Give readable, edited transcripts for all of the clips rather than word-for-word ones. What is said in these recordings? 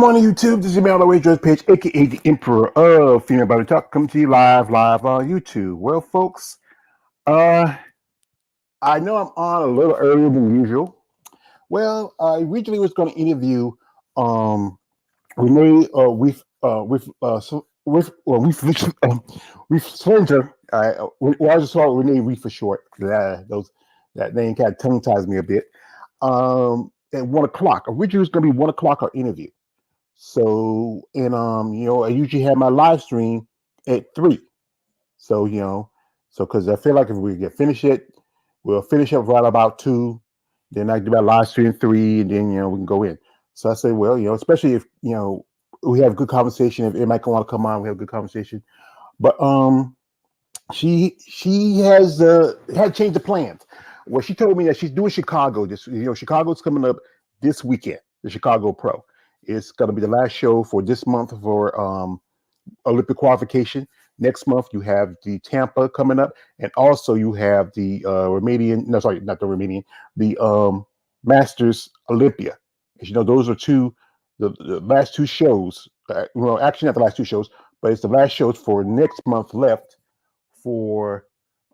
morning, YouTube. This is your man on the George Page, aka the Emperor of Female Body Talk, coming to you live on YouTube. Well, folks, uh, I know I'm on a little earlier than usual. Well, I originally was going to interview um Renee with Slender. Well, I just saw Renee Reef for short. That name kind of tongue ties me a bit. At 1 o'clock. Originally, it was going to be 1 o'clock our interview. So, and I usually have my live stream at 3. So, because I feel like if we get finish it, we'll finish up right about 2. Then I do my live stream 3, and then we can go in. So I say, well, especially if we have good conversation. If anybody want to come on, we have good conversation. But she has had changed the plans. Well, she told me that she's doing Chicago. Chicago's coming up this weekend. The Chicago Pro. It's going to be the last show for this month for Olympic qualification. Next month, you have the Tampa coming up, and also you have the the Masters Olympia. As you know, those are the last 2 shows. Actually, not the last 2 shows, but it's the last shows for next month left for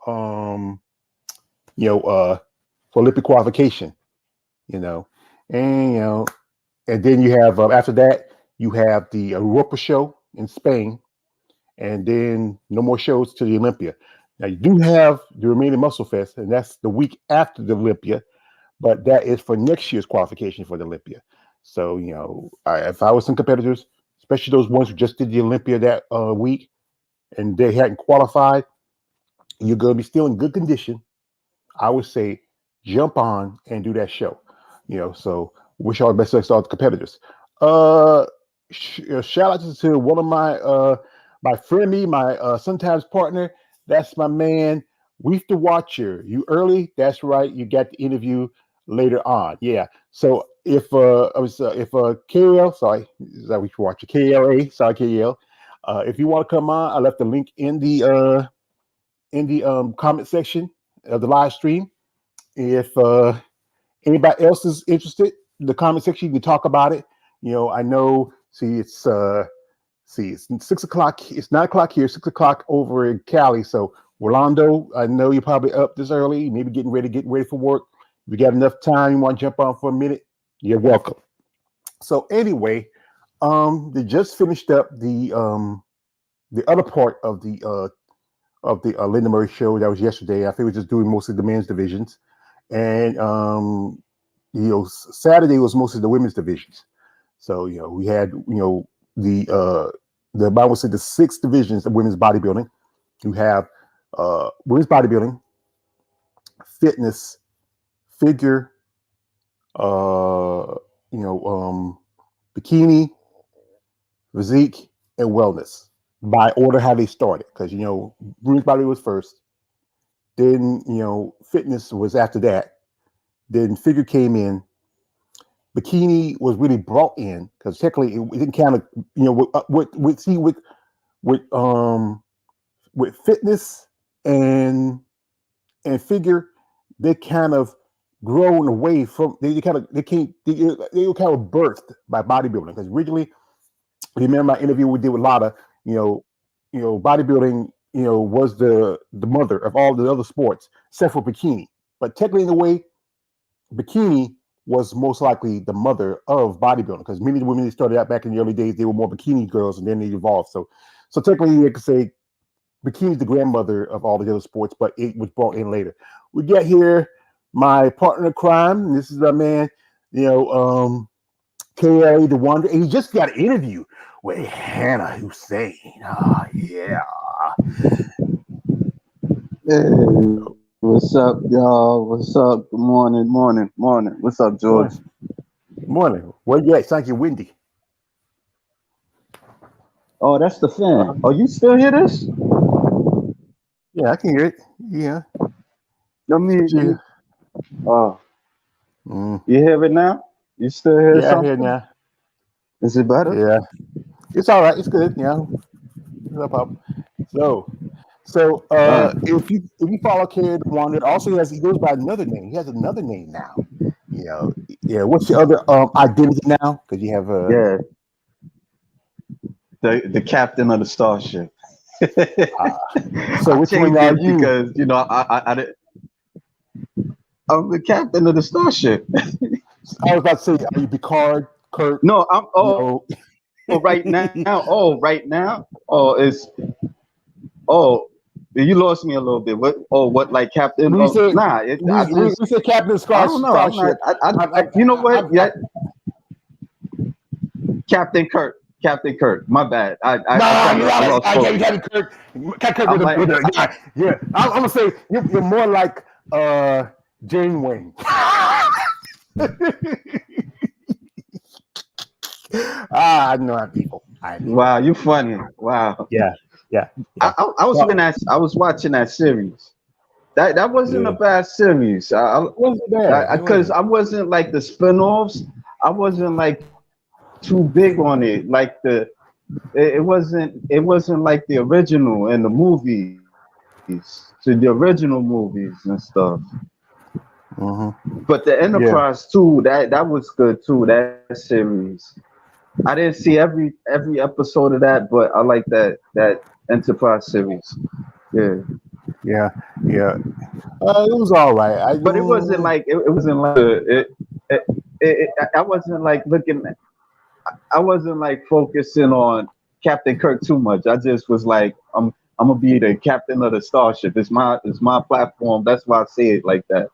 for Olympic qualification. And then you have after that you have the Europa show in Spain, and then no more shows to the Olympia. Now you do have the remaining Muscle Fest, and that's the week after the Olympia, but that is for next year's qualification for the Olympia. So if I was some competitors, especially those ones who just did the Olympia that week and they hadn't qualified, you're going to be still in good condition. I would say jump on and do that show. So wish all the best to all the competitors. Shout out to one of my friend, my sometimes partner. That's my man, Reef the Watcher. You early? That's right. You got the interview later on. Yeah. So if KL, sorry, is that Reef the Watcher? KLA, sorry, KL. If you want to come on, I left the link in the comment section of the live stream. If anybody else is interested, in the comment section, you can talk about it. I know. It's 6 o'clock. It's 9 o'clock here, 6 o'clock over in Cali. So Orlando, I know you're probably up this early, maybe getting ready for work. If you got enough time, you want to jump on for a minute, you're welcome. So anyway, they just finished up the other part of the Lenda Murray show that was yesterday. I think we were just doing mostly the men's divisions, and Saturday was mostly the women's divisions. So we had the I would say the 6 divisions of women's bodybuilding. You have women's bodybuilding, fitness, figure, bikini, physique, and wellness by order how they started. Because women's body was first, then fitness was after that, then figure came in. Bikini was really brought in because technically it didn't kind of with fitness and figure, they kind of grown away from they were kind of birthed by bodybuilding. Because originally, remember my interview we did with Lenda, bodybuilding was the mother of all the other sports except for bikini. But technically, in a way, bikini was most likely the mother of bodybuilding, because many of the women that started out back in the early days, they were more bikini girls, and then they evolved. So technically, you could say bikini is the grandmother of all the other sports, but it was brought in later. We get here, my partner in crime, and this is my man, KA the Wonder, and he just got an interview with Hannah Hussein. Oh, yeah. Hey, what's up, y'all? What's up? Good morning. What's up, George? Morning. Where you at? Sounds like you're windy. Oh, that's the fan. Oh, you still hear this? Yeah, I can hear it. Yeah. Let me. Yeah. Oh. You hear it now? You still hear something? I hear it now. Is it better? Yeah. It's all right. It's good. No problem. So if you follow Kid Wonder, also he goes by another name. He has another name now. What's your other identity now? Because you have the captain of the starship. So I which one changed are it you? because I'm the captain of the starship. I was about to say, are you Picard, Kirk? No, I'm You know, right now. Oh, right now. Oh, you lost me a little bit. What like captain? we Oh, said nah. I just we said Captain I don't know. I'm not. Starship. You know what? I, Yeah, Captain Kirk. Captain Kirk. My bad. no, I lost I can't focus. Captain Kirk. Captain Kirk I'm with like, a yeah, yeah. I'm gonna say you're more like Jane Wayne. I know how people. I know. wow, you funny. Wow. Yeah, yeah, yeah. Well, I was watching that series. That wasn't a yeah. bad series. It wasn't bad. It Because wasn't. I wasn't like the spin-offs. I wasn't like too big on it. Like it wasn't like the original and the movies. To the original movies and stuff. Hmm. But the Yeah, Enterprise too, that was good too. That series. I didn't see every episode of that, but I like that Enterprise series. Yeah, yeah, yeah. It was all right. but it wasn't like I wasn't like looking. I wasn't like focusing on Captain Kirk too much. I just was like, I'm gonna be the captain of the starship. It's my platform. That's why I say it like that.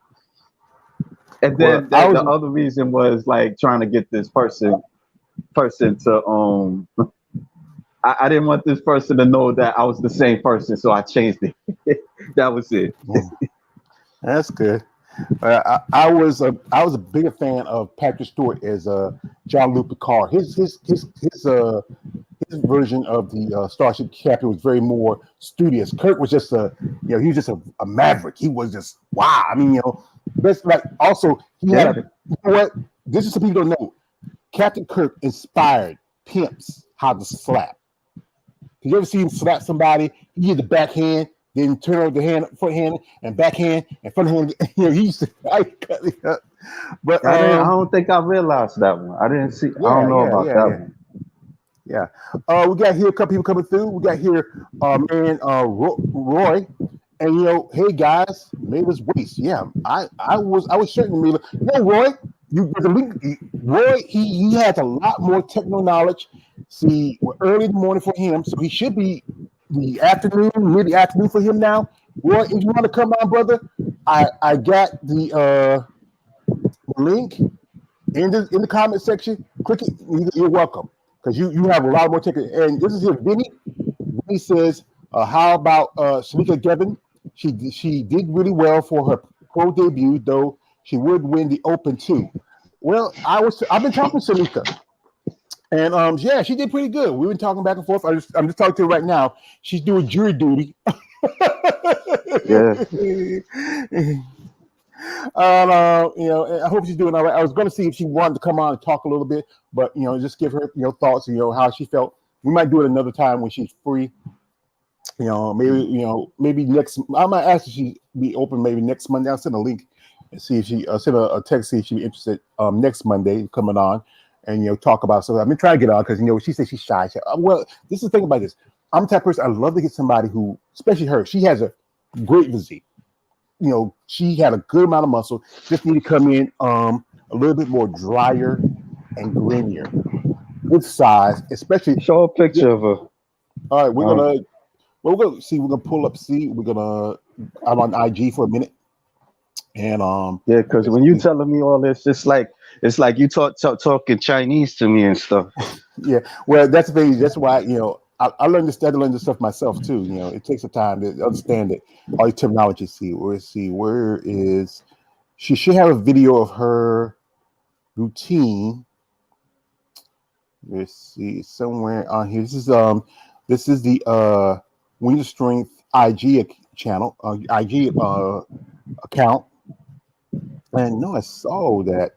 And well, then I the was. other reason was like trying to get this person to I didn't want this person to know that I was the same person, so I changed it. That was it. Mm, that's good. I was a bigger fan of Patrick Stewart as Jean-Luc Picard. His version of the Starship Captain was very more studious. Kirk was just he was just a maverick. He was just wow. I mean, that's like also he had Yeah, a you know what? This is some people don't know. Captain Kirk inspired pimps how to slap. Did you ever see him slap somebody? He did the backhand, then turn over the hand, front hand, and backhand, and front hand. He used to. But I don't think I realized that one. I didn't see. I yeah, don't know yeah, about yeah, that yeah. one. Yeah. We got here a couple people coming through. We got here, man, Roy, and hey guys, Mavis Waste. Yeah, I was certain Mila. Roy, you the link. Roy, he has a lot more techno knowledge. See, we're early in the morning for him, so he should be the afternoon, mid afternoon for him now. Roy, if you want to come on, brother, I got the link in the comment section. Click it. You're welcome because you have a lot more tickets. And this is here, Vinny. Vinny says, "How about Shamika Gavin? She did really well for her pro debut, though she would win the Open too." Well, I've been talking to Shamika, and yeah, she did pretty good. We've been talking back and forth. I'm just talking to her right now. She's doing jury duty. Yeah. I hope she's doing all right. I was going to see if she wanted to come on and talk a little bit, but just give her thoughts, how she felt. We might do it another time when she's free. Maybe next. I might ask if she be open maybe next Monday. I'll send a link and see if she send a text see if she'd be interested next Monday coming on and talk about. So I've been trying to get on because she said she's shy. Well, this is the thing about this. I'm the type of person I love to get somebody who, especially her. She has a great physique. She had a good amount of muscle. Just need to come in a little bit more drier and grainier. Good size, especially. Show a Yeah. picture of her. All right, Um, we're gonna see. We're gonna pull up. See, I'm on IG for a minute, and yeah, because let's when you see. telling me all this, it's like you talking Chinese to me and stuff. Yeah, well, that's the thing. That's why I learned this. I learned this stuff myself too. It takes some time to understand it. All the terminology. See, where is she? Should have a video of her routine. Let's see somewhere on here. This is the Winter Strength channel, IG account. And no, I saw that.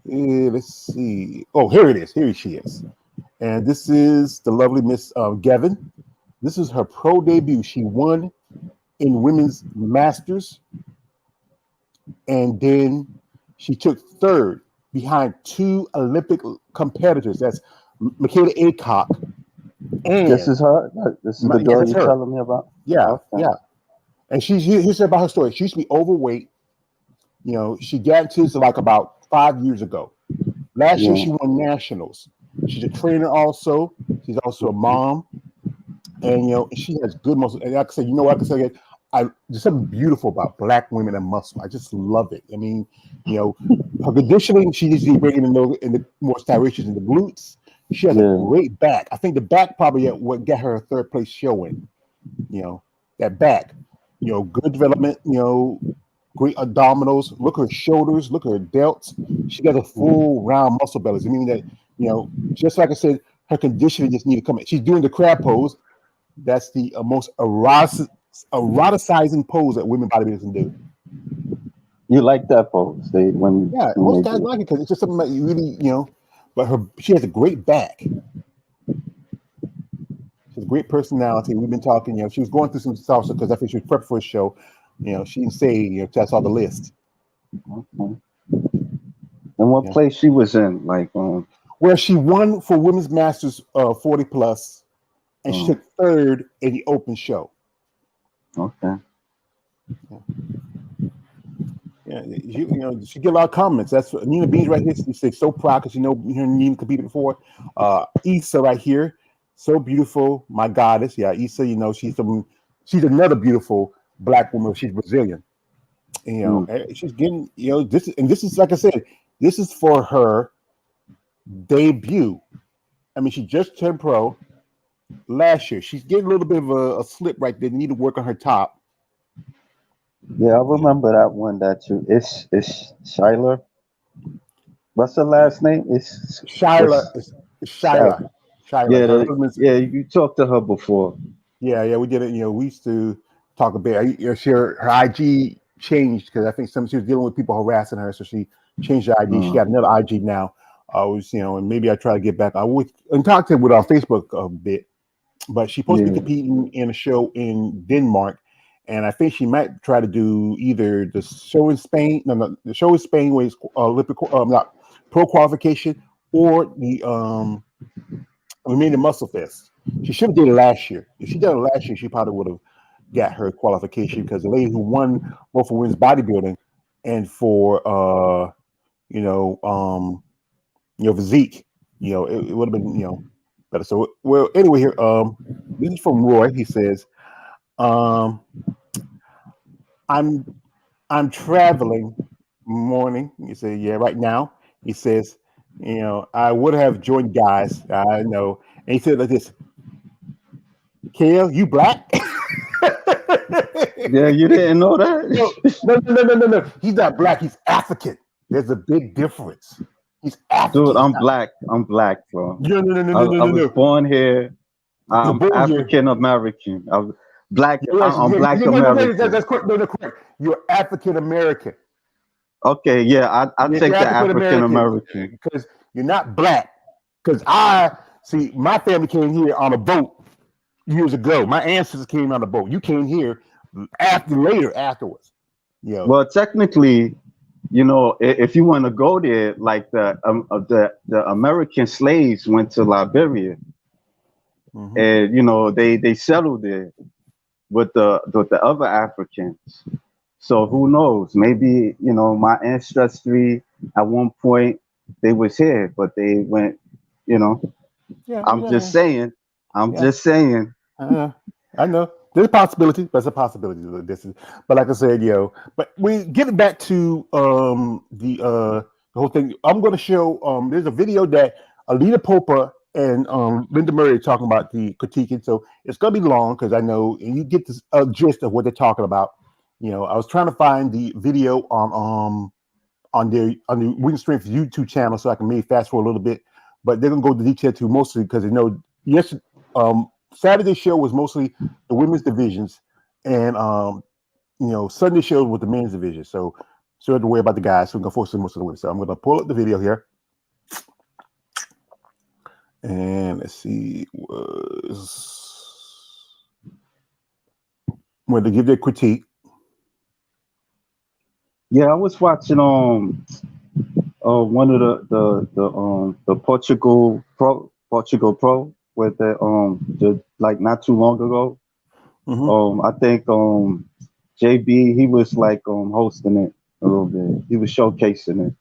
Let's see. Oh, here it is. Here she is. And this is the lovely Miss Gavin. This is her pro debut. She won in women's masters, and then she took third behind two Olympic competitors. That's Michaela Aycock This And is her. This is the yes, girl that's you're her. telling me about. Yeah, Okay. yeah. And here's about her story. She used to be overweight. She got into this like about 5 years ago. Last year Yeah. she won nationals. She's a trainer also. She's also a mom, and she has good muscle. And like I said, like I said, there's something beautiful about black women and muscle. I just love it. I mean, you know, her conditioning, she needs to be bringing in the more styrations in the glutes. She has a Yeah. great back. I think the back probably what got her a third place showing. You know, that back. Good development. Great abdominals. Look at her shoulders. Look at her delts. She got a full round muscle belly. I mean that. Just like I said, her conditioning just need to come in. She's doing the crab pose. That's the most eroticizing pose that women bodybuilders can do. You like that pose? They Yeah, when most they guys do. like it because it's just something that you really. But she has a great back. She has a great personality. We've been talking. She was going through some salsa because I think she was prepping for a show. She didn't say. I saw the list. Okay. And what Yeah, place she was in? Like, where she won for women's masters 40 plus, and she oh, took third in the open show. okay. Yeah. Yeah, she get a lot of comments. That's what, Nina Beans right here. She says so proud because Nina competed before. Issa right here, so beautiful, my goddess. Yeah, Issa. She's another beautiful black woman. She's Brazilian. Mm. She's getting this is like I said, this is for her debut. I mean, she just turned pro last year. She's getting a little bit of a slip right there. Need to work on her top. Yeah, I Yeah, remember that one. That you. It's Shyler. What's her yeah. last name? Shyla, It's it's Shyler. Shyla, Shyla. Yeah, Her husband's. yeah. You talked to her before. Yeah, yeah, we did it. We used to talk a bit. Her IG changed because I think she was dealing with people harassing her, so she changed the IG. She Uh, got another IG now. I was, and maybe I try to get back. I would and talk to her with on Facebook a bit, but she's supposed to be yeah. competing in a show in Denmark, and I think she might try to do either the show in Spain, no, the show in Spain where it's Olympic, not pro qualification, or we made the Muscle Fest. She should have did it last year. If she done it last year, she probably would have got her qualification because the lady who won both for women's bodybuilding and for you know um physique, it would have been better. So well anyway here this is from Roy. He says um I'm I'm traveling morning. You say yeah right now. He says I would have joined guys. I know. And he said like this. Kale, you black? Yeah, you didn't know no, that, no, no, no, no, no, no. He's not black. He's African. There's a big difference. He's dude. African. He's I'm not. black. I'm black, bro. No, no, no, no, I, no, no, I no, was no. born here. You're I'm born here. African American. I'm black. Yes, I'm yeah, Black no, no, no, no. American. That's correct. No, no, correct. You're African American. Okay, yeah, I You're take the African African American American. because you're not black. Because I see my family came here on a boat years ago. My ancestors came on a boat. You came here later afterwards. Well, technically, if you want to go there, like the American slaves went to Liberia, Hmm. and they settled there with the other Africans. So who knows? Maybe my ancestry at one point they was here, but they went. You know, Yeah, I'm yeah, just saying. I'm yeah. just saying. I know there's a possibility. There's a possibility. This is, but like I said, But we getting back to the whole thing. I'm going to show. There's a video that Alita Popa and Linda Murray are talking about the critiquing. So it's going to be long because I know and you get this gist of what they're talking about. I was trying to find the video on the Wing Strength YouTube channel so I can maybe fast forward a little bit. But they're gonna go into detail too mostly because yes, Saturday show was mostly the women's divisions, and Sunday show was the men's division. So I have to worry about the guys. So we're gonna focus on most of the women. So I'm gonna pull up the video here, and let's see, was when to give their critique. Yeah, I was watching one of the Portugal Pro. with the like not too long ago. Mm-hmm. I think JB he was like hosting it a little bit. He was showcasing it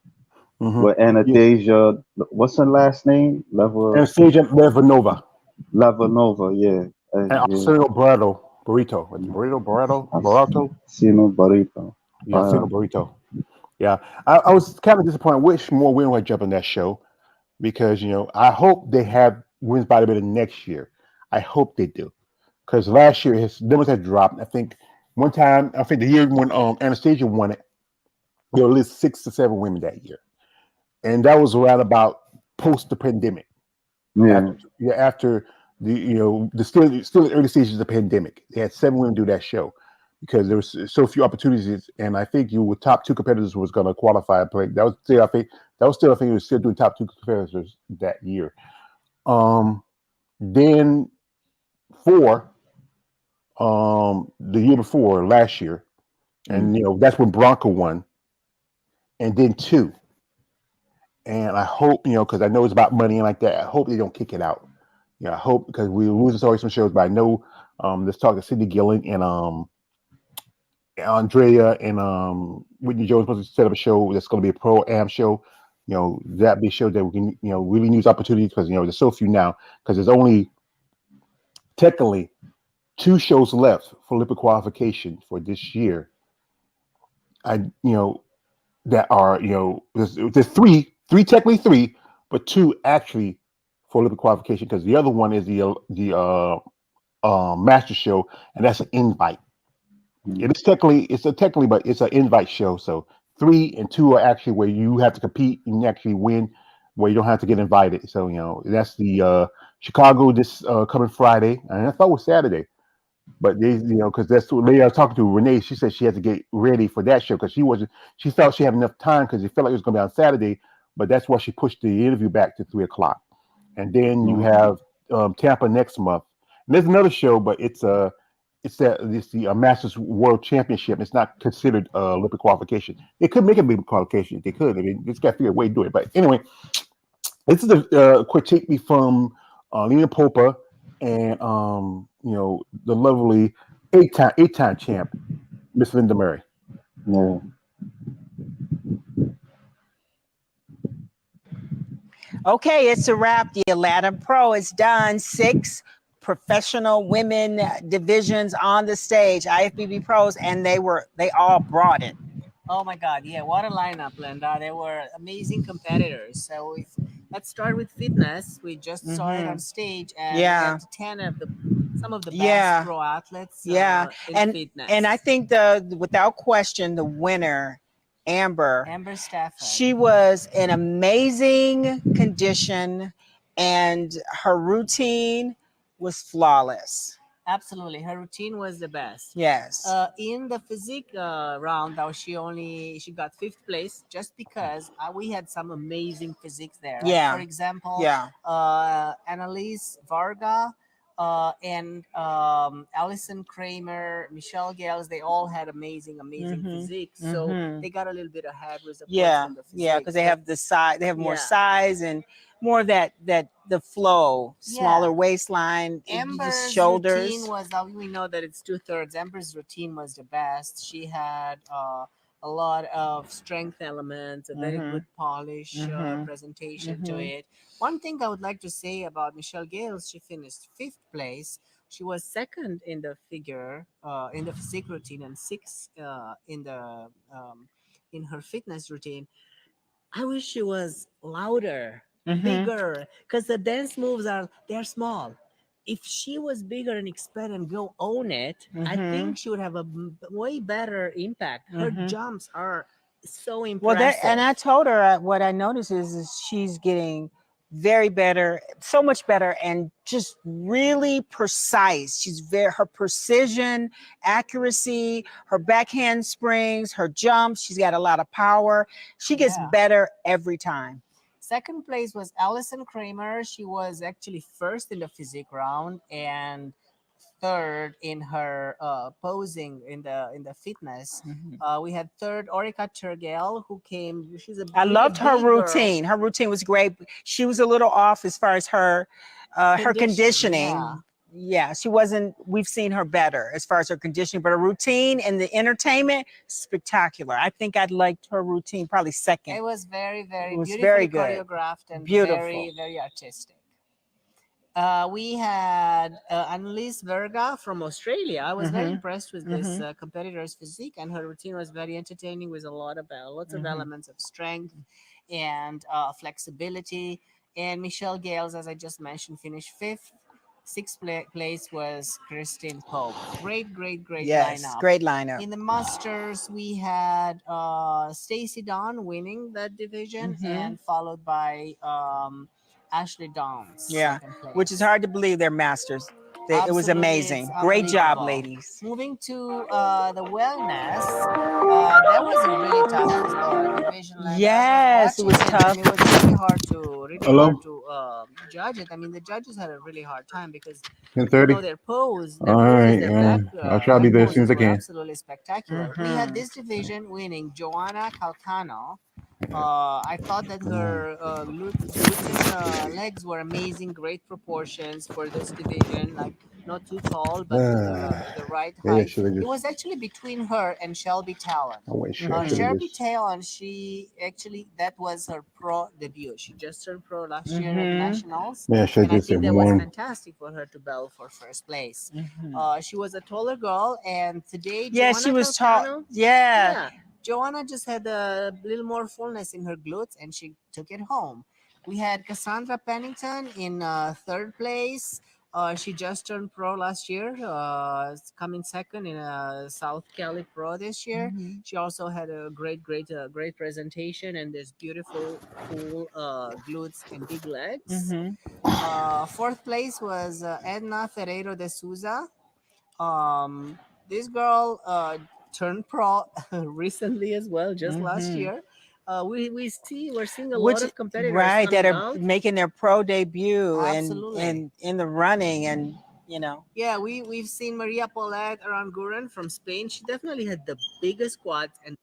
Mm-hmm. with Yeah. Anastasia. What's her last name? Anastasia Levanova Levanova. Yeah, and yeah. Arsenio Burrito. What's it, I've Barato? seen him, Barito. Yeah, Arsenio Burrito. Yeah, I was kind of disappointed. Wish more women would jump on that show because I hope they have wins by the bit of next year. I hope they do because last year his numbers had dropped. I think one time, I think the year when Anastasia won it, there were at least 6 to 7 women that year, and that was around about post the pandemic. Yeah, After the the still the early stages of the pandemic, they had 7 women do that show because there was so few opportunities, and I think you were top two competitors was going to qualify and play. That was still I think it was still doing top two competitors that year. Then four, the year before last year, and mm, that's when Bronco won, and then two. And I hope, because I know it's about money and like that. I hope they don't kick it out. I hope because we're losing always some shows, but I know let's talk to Cindy Gillen and Andrea and Whitney Jones supposed to set up a show that's going to be a pro am show. That be a show that we can really use opportunities because there's so few now because there's only technically 2 shows left for Olympic qualification for this year. I that are there's three technically three, but 2 actually for Olympic qualification because the other one is the master show, and that's an invite. mm, It's technically, but it's an invite show. So 3 and 2 are actually where you have to compete and you actually win, where you don't have to get invited. So that's the Chicago this coming Friday, and I thought it was Saturday. But they, because that's the lady I was talking to, Renee. She said she had to get ready for that show because she wasn't. She felt she had enough time because it felt like it was going to be on Saturday. But that's why she pushed the interview back to 3 o'clock. And then you mm, have Tampa next month. And there's another show, but it's the Masters World Championship. It's not considered Olympic qualification. They could make it Olympic qualification. They could. I mean, just got to figure a way to do it. But anyway, this is a critique me from Lena Popa and the lovely eight-time champ Miss Linda Murray. yeah, Okay, it's a wrap. The Atlanta Pro is done. 6 professional women divisions on the stage, IFBB pros, and they all brought it. Oh my God! Yeah, what a lineup, Lenda. They were amazing competitors. So let's start with fitness. We just saw it on stage, and we Yeah. had 10 of some of the best Yeah. pro athletes Yeah, in fitness. and I think without question the winner, Amber, Amber Stafford. she was in amazing condition, and her routine was flawless. Absolutely, her routine was the best. Yes. In the physique round, though, she got 5th place just because we had some amazing physiques there. Like, Yeah. for example, Yeah. Annalise Varga, and Alison Kramer, Michelle Gales, they all had amazing physiques. So they got a little bit ahead with the Yeah. from the physique. Yeah, because they have the size, they have more Yeah. size and more of that the flow, smaller Yeah. waistline, Amber's shoulders. routine was, we know that it's 2/3. Amber's routine was the best. She had a lot of strength elements, a very good polish presentation to it. One thing I would like to say about Michelle Gales, she finished 5th place. She was second in the figure, in the physique routine, and sixth in her fitness routine. I wish she was louder, bigger, because the dance moves they're small. If she was bigger and expand and go own it, I think she would have a way better impact. Her jumps are so Well, impressive. and I told her what I noticed is she's getting very better, so much better, and just really precise. Her precision, accuracy, her backhand springs, her jumps. She's got a lot of power. She gets Yeah. better every time. Second place was Alison Kramer. She was actually first in the physique round, and third in her posing in the fitness. We had third Orica Turgel, who came. She's a I really a loved her big girl. routine. Her routine was great. She was a little off as far as her Yeah. conditioning. Yeah, she wasn't. We've seen her better as far as her conditioning, but her routine and the entertainment spectacular. I think I'd liked her routine probably second. It was very, It very was very beautifully good, choreographed and beautiful. very, very artistic. We had Annalise Verga from Australia. I was very impressed with this competitor's physique, and her routine was very entertaining with a lot of lots of elements of strength and flexibility. And Michelle Gales, as I just mentioned, finished fifth. Sixth place was Christine Pope. Great, great, great Yes, lineup. great lineup. In the Masters, we had Stacey Dawn winning that division, and followed by Ashley Dawn's Yeah, second which is place. hard to believe they're masters. It was Absolutely, it's amazing. Great job, unbelievable. ladies. Moving to the wellness, that was a really tough division, Lenda. I was Yes, it watching was it, tough. and it was really hard Hello. to judge it. I mean, the judges had a really hard time because 10:30. their All poses, right. their back I'll try to be back there as soon as poses I were can. absolutely spectacular. We had this division winning Joanna Calcano. I thought that her glutes and legs were amazing, great proportions for this division, like not too tall, but with the right Maybe I height. should have It just. was actually between her and Shelby Talon. I went. I should have Shelby just. Talon, she actually, that was her pro debut. She just turned pro last year at nationals, Yeah, I should and I have just think said that was one. fantastic for her to belt for first place. She was a taller girl, and today Yeah, she Joanna was tall. Calcano, Yeah. yeah, Joanna just had a little more fullness in her glutes, and she took it home. We had Cassandra Pennington in third place. She just turned pro last year, coming second in a South Cali Pro this year. She also had a great presentation and this beautiful, full glutes and big legs. Fourth place was Edna Ferreiro de Souza. Um, this girl turned pro recently as well, just last year. We're seeing a lot Which of competitors right that coming are out. making their pro debut and Absolutely. in the running and Yeah, we've seen Maria Paulette Aranguren from Spain. She definitely had the biggest quads and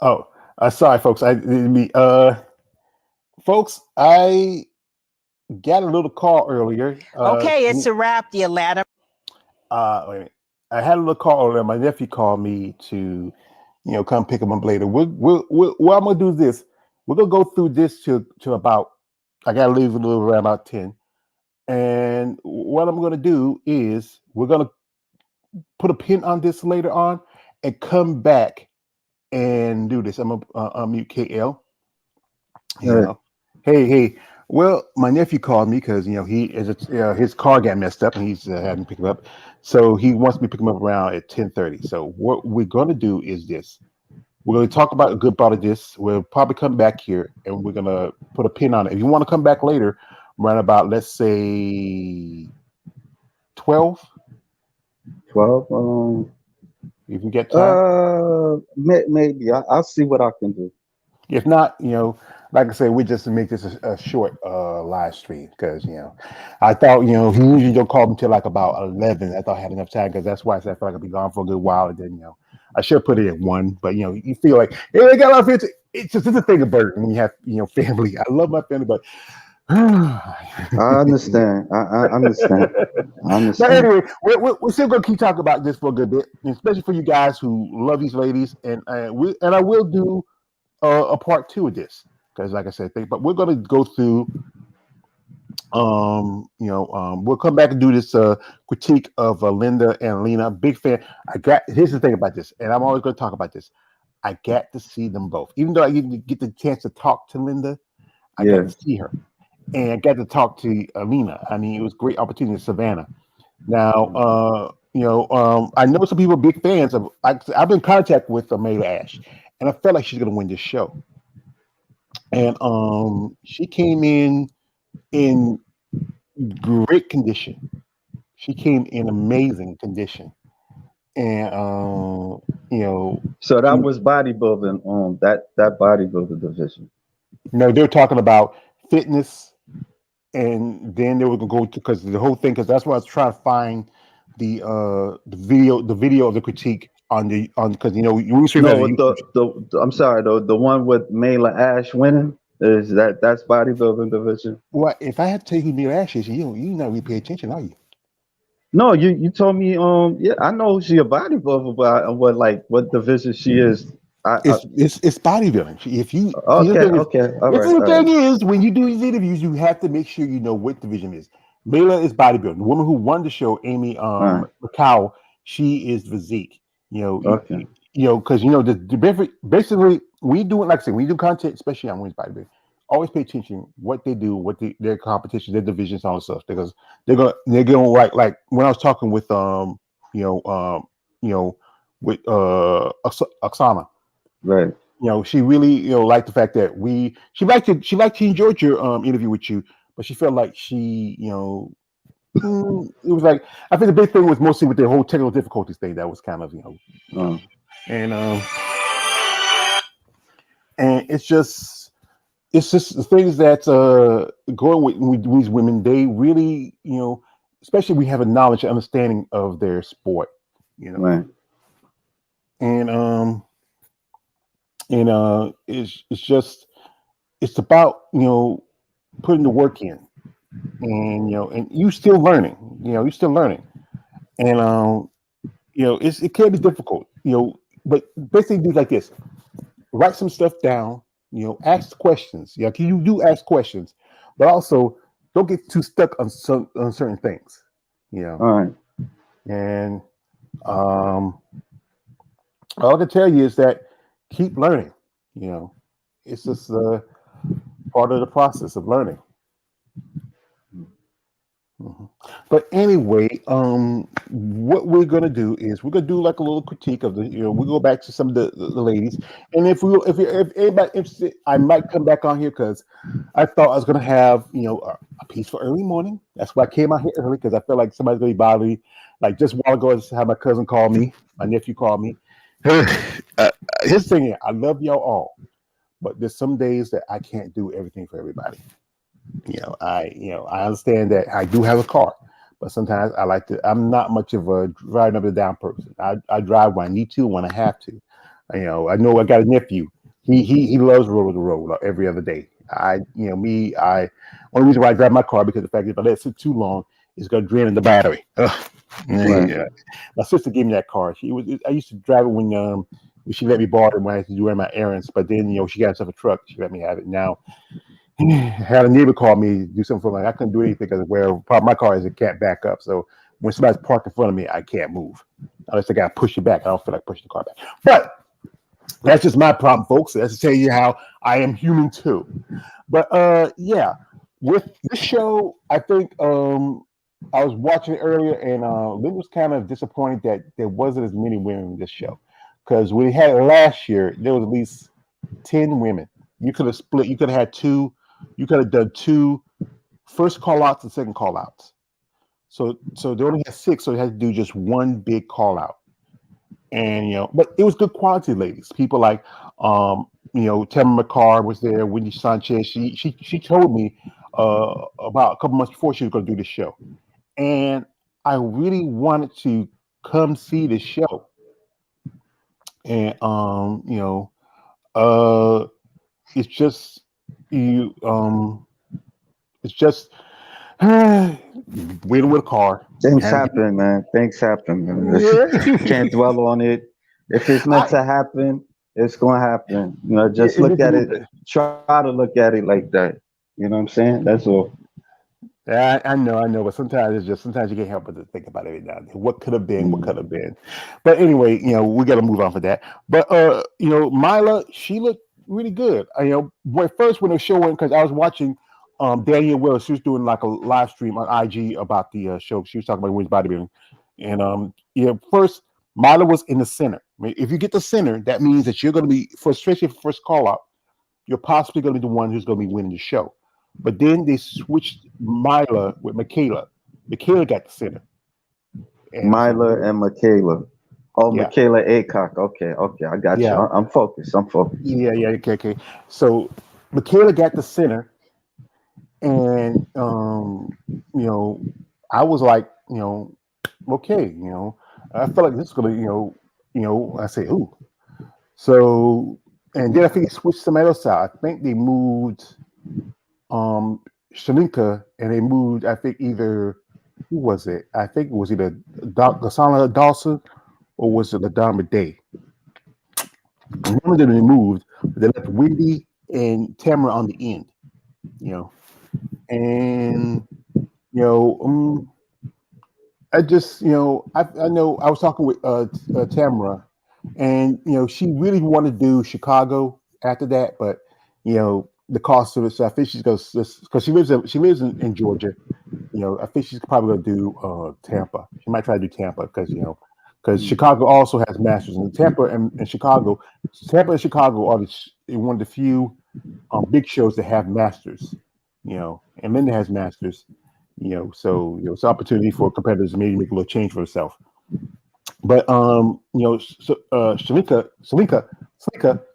Oh, sorry, folks. Folks, I got a little call earlier. okay, it's a wrap, the Atlanta. Wait a minute. I had a little call earlier. My nephew called me to, come pick him up later. What I'm gonna do is this. We're gonna go through this to about. I gotta leave a little around about 10. And what I'm gonna do is we're gonna put a pin on this later on and come back and do this. I'm gonna unmute KL. All right. Hey. Well, my nephew called me because he is his car got messed up and he's having to pick him up. So he wants me to pick him up around at 10:30. So what we're going to do is this: we're going to talk about a good part of this. We'll probably come back here and we're going to put a pin on it. If you want to come back later, around about let's say 12, 12. if you get time. Maybe I'll see what I can do. If not, like I said, we just make this a short live stream because I thought he usually don't call me till like about 11. I thought I had enough time because that's why I said I feel like I'd be gone for a good while, and then I should put it at 1. But you feel like hey, I got a lot of friends. It's a thing of burden when you have family. I love my family, but I understand. I understand. I but understand. anyway, we're still gonna keep talking about this for a good bit, especially for you guys who love these ladies, and I will do a part 2 of this because, like I said, but we're going to go through. We'll come back and do this critique of Linda and Lena. Big fan. Here's the thing about this, and I'm always going to talk about this. I got to see them both, even though I didn't get the chance to talk to Linda. I got Yeah. to see her, and I got to talk to Lena. I mean, it was a great opportunity in Savannah. Now, I know some people are big fans of. I've been in contact with Mayla Ash, and I felt like she's going to win this show. And she came in great condition. She came in amazing condition, and So she, that was bodybuilding. That bodybuilder division. they're talking about fitness and then they were gonna go to because the whole thing because that's why I was trying to find the video of the critique on because you stream as a No, YouTube. I'm sorry, the one with Mela Ash winning is that's bodybuilding division. Well, if I had to tell you who Neil Ash is, you not really pay attention, are you? No, you told me yeah, I know she a bodybuilder, but what division she is. It's bodybuilding. If you see the Okay, thing is, okay, all if right, the all thing right, is, when you do these interviews, you have to make sure you know what division is. Mela is bodybuilding. The woman who won the show, Amy all right, Macau, she is physique. You know, okay, because basically we do it like I said, we do content, especially on women's bodybuilding. Always pay attention what they do, their competition, their divisions, all that stuff, because they're gonna like when I was talking with you know you know with Oksana. right. She really liked the fact that she enjoyed your interview with you, but she felt like it was like I think the big thing was mostly with the whole technical difficulties thing that was kind of Uh, and and it's just the things that going with these women, they really especially we have a knowledge and understanding of their sport, you know right. and it's just it's about putting the work in, and you still learning, you're still learning, and it can be difficult, but basically do like this: write some stuff down, ask questions. Yeah, you do ask questions, but also don't get too stuck on certain things, you know. All right. And all I can tell you is that keep learning. It's just part of the process of learning. Mhm. But anyway, what we're gonna do is we're gonna do like a little critique of the. We go back to some of the ladies, and if anybody interested, I might come back on here because I thought I was gonna have a piece for early morning. That's why I came out here early because I felt like somebody's gonna be bothering me. Like just a while ago, I had my cousin call me, my nephew called me. His thing is, I love y'all all, but there's some days that I can't do everything for everybody. I understand that I do have a car, but sometimes I like to. I'm not much of a driving up and down person. I drive when I need to, when I have to. I know I got a nephew. He loves road to the road every other day. I only reason why I drive my car because the fact if I let it sit too long, it's gonna drain in the battery. Ugh. Right. Yeah. My sister gave me that car. I used to drive it when she let me borrow it when I had to do my errands. But then she got herself a truck. She let me have it now. Had a neighbor call me do something for me. I couldn't do anything because where part of my car is it can't back up. So when somebody's parked in front of me, I can't move unless I got to push it back. I don't feel like pushing the car back. But that's just my problem, folks. That's to tell you how I am human too. But yeah, with this show, I think I was watching it earlier, and Lynn was kind of disappointed that there wasn't as many women in this show because we had it last year. There was at least 10 women. You could have split. You could have had two. You could have done two first call outs and second call outs. So they only had six, so they had to do just one big call out. And but it was good quality ladies. People like Tamara McCarr was there, Wendy Sanchez. She told me about a couple months before she was gonna do the show. And I really wanted to come see the show. And uh it's just you it's just waiting with a car. Things Had to get, happen, man. Things happen, man. yeah. Can't dwell on it. If it's meant I to happen, it's gonna happen. Just it look meant to at move it. Try to look at it like that. You know what I'm saying? That's all. Yeah, I know, but sometimes you can't help but to think about it every now and then. What could have been, what Mm. could have been. But anyway, we got to move on for that. But Mila, she looked really good. When the show went, because I was watching Danielle Willis, she was doing like a live stream on IG about the show. She was talking about women's bodybuilding, and first Mila was in the center. I mean, if you get the center, that means that you're going to be, especially for first call out, you're possibly going to be the one who's going to be winning the show. But then they switched Mila with Michaela. Michaela got the center. And I said, Mila and Michaela. Oh, yeah, Michaela Acock. Okay, okay, I got you. yeah, I'm focused. I'm focused. yeah, okay, okay. So Michaela got the center, And I was like, okay, I felt like this is gonna, I say, ooh. So, and then I think they switched somebody else out. I think they moved um Shalinka, and they moved, I think, either who was it? I think it was either Gasana Dawson or was it Ladama Day? One of them they moved, but they left Wendy and Tamara on the end, you know. And you know, I just, I know I was talking with Tamara, and she really wanted to do Chicago after that, but the cost of it. So I think she's going because she lives in Georgia. I think she's probably going to do Tampa. She might try to do Tampa because Mm. Chicago also has Masters, and Tampa and Chicago are one of the few big shows that have Masters. And Linda has Masters. So it's an opportunity for competitors to maybe make a little change for herself. But Shalika,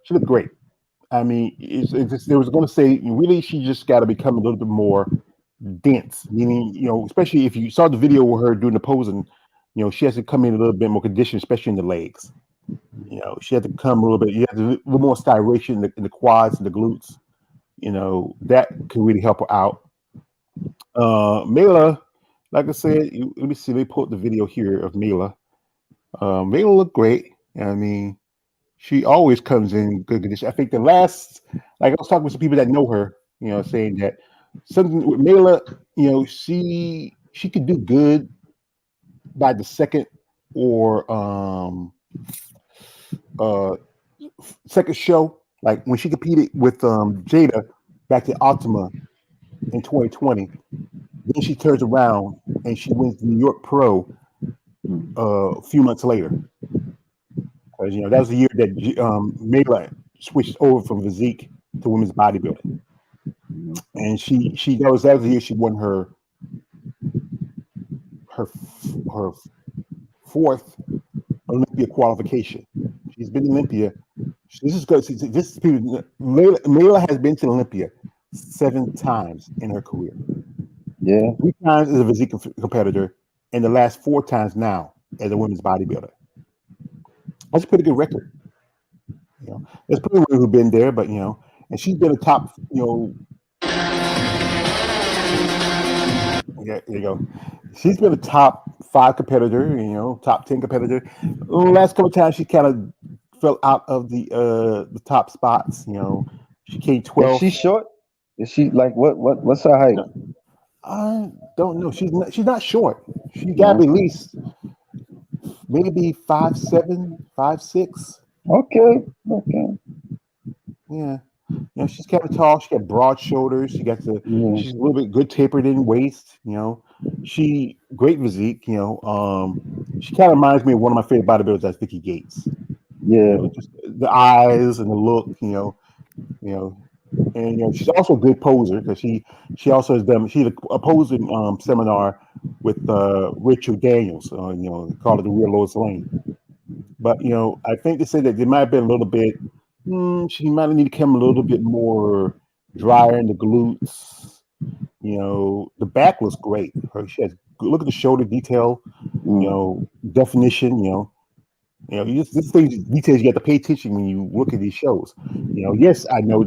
she looked great. I mean, it's just, they was going to say really she just got to become a little bit more dense, meaning especially if you saw the video with her doing the posing, she has to come in a little bit more conditioned, especially in the legs. She had to come a little bit. You have to, a little more styration in the quads and the glutes. That can really help her out. Mela, like I said, let me see. They put the video here of Mela. Mela looked great. I mean, she always comes in good condition. I think like I was talking with some people that know her, saying that something with Mela, she could do good by the second or uh second show. Like when she competed with Jada back at Ultima in 2020. Then she turns around and she wins the New York Pro a few months later. Because that was the year that Mela switched over from physique to women's bodybuilding, and she that was the year she won her fourth Olympia qualification. She's been to Olympia. This is good. This Mela has been to Olympia 7 times in her career. Yeah. 3 times as a physique competitor, and the last 4 times now as a women's bodybuilder. That's a pretty good record. There's plenty of women who've been there, but and she's been a top. Yeah, there you go. She's been a top 5 competitor. Top 10 competitor. The last couple of times she kind of fell out of the top spots. She came Is she 12th. short? Is she like what's her height? I don't know. She's not short. She got to No. be at least maybe 5'7", 5'6". Okay. Okay. Yeah. She's kind of tall. She got broad shoulders. Yeah. She's a little bit good tapered in waist. She great physique. She kind of reminds me of one of my favorite bodybuilders, that's Vicky Gates. Yeah. Just the eyes and the look. You know, and she's also a good poser because she also has done she's a posing seminar with Richard Daniels. Called it the Real Lois Lane. But I think they said that there might have been a little bit. She might need to come a little bit more drier in the glutes. The back looks great. She has look at the shoulder detail. Mm. Definition. This things details you have to pay attention when you look at these shows. Yes, I know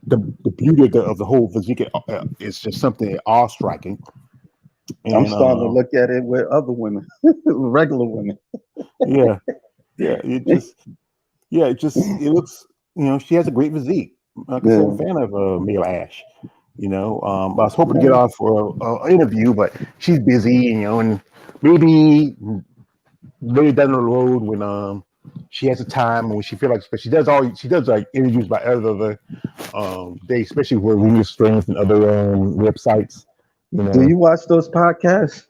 the beauty of the whole physique is just something awe striking. I'm And starting to look at it with other women, regular women. yeah, yeah, it looks. She has a great physique. Like I said, I'm a Yeah. fan of Mila Ash. I was hoping to get on for an interview, but she's busy. And maybe later down the road when she has the time when she feel like, but she does like interviews by other days, especially where Women's Strength and other websites. Do you watch those podcasts?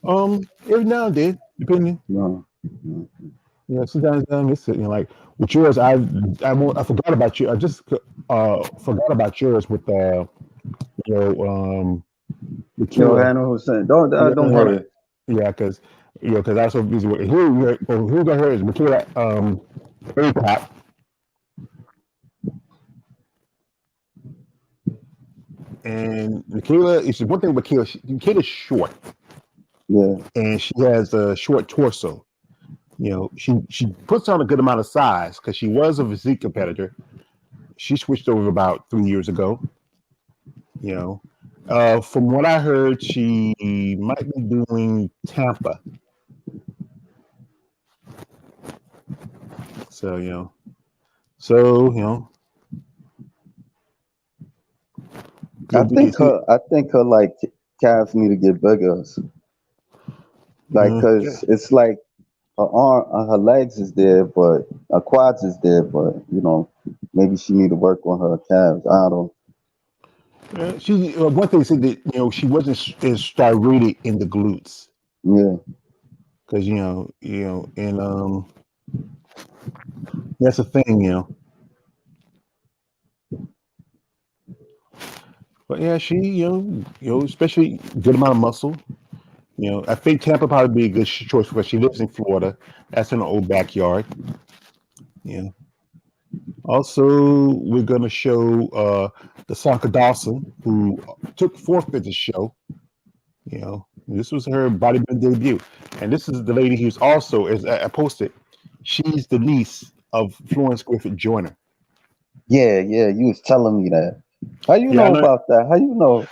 Every now and then, depending. No. Yeah, sometimes I miss it. Like with yours, I forgot about you. I just forgot about yours with you know with Yo, Kira. Hannah Hussein. Don't Hold hurt on. it. Yeah, because I was so busy with who got her is Makira APAC. And Michaela, it's one thing with Michaela. Michaela's short, Yeah. and she has a short torso. She puts on a good amount of size because she was a physique competitor. She switched over about 3 years ago. From what I heard, she might be doing Tampa. So I good to think see. her like calves need to get bigger. Like, Yeah. cause it's like her arm, her legs is there, but her quads is there, but maybe she need to work on her calves. I don't. She one thing said that she wasn't as striated in the glutes Yeah. because and that's the thing. But yeah, she especially good amount of muscle. I think Tampa probably be a good choice for her. She lives in Florida. That's in her old backyard. Yeah. Also, we're gonna show the Saka Dawson, who took fourth at the show. This was her bodybuilding debut, and this is the lady who's also, as I posted, she's the niece of Florence Griffith Joyner. Yeah, yeah. You was telling me that. How you Yeah, I know know. about that? How you know?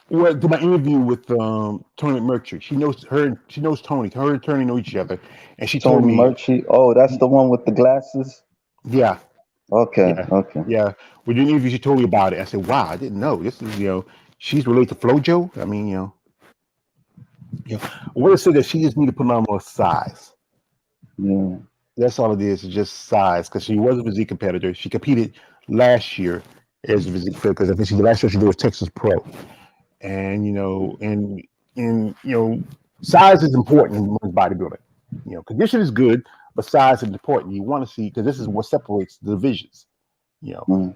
Well, to my interview with Tony McMurtry, she knows her. She knows Tony. Her and Tony know each other, and she told Tony me, Murphy. Oh, that's the one with the glasses. yeah, Okay, yeah, okay. yeah. When the interview, she told me about it. I said, wow, I didn't know. This is she's related to FloJo. I mean, I would have said that she just need to put on more size. Yeah. That's all it is just size. Because she was a physique competitor. She competed last year as a physique competitor. Because I think the last year she did was Texas Pro. And size is important in women's bodybuilding. Condition is good, but size is important. You want to see because this is what separates the divisions. You know, Mm.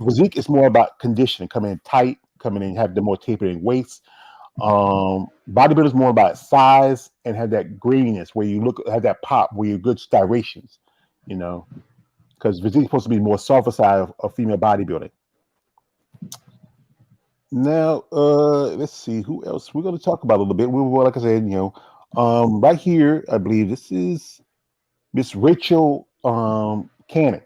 Physique is more about conditioning, coming in tight, coming in have the more tapering weights. Bodybuilding is more about size and have that gradiness where you have that pop, where you good styrations. Because physique is supposed to be more softer side of female bodybuilding. Now, let's see who else we're going to talk about a little bit. We were, like I said, right here, I believe this is Miss Rachel Cannon.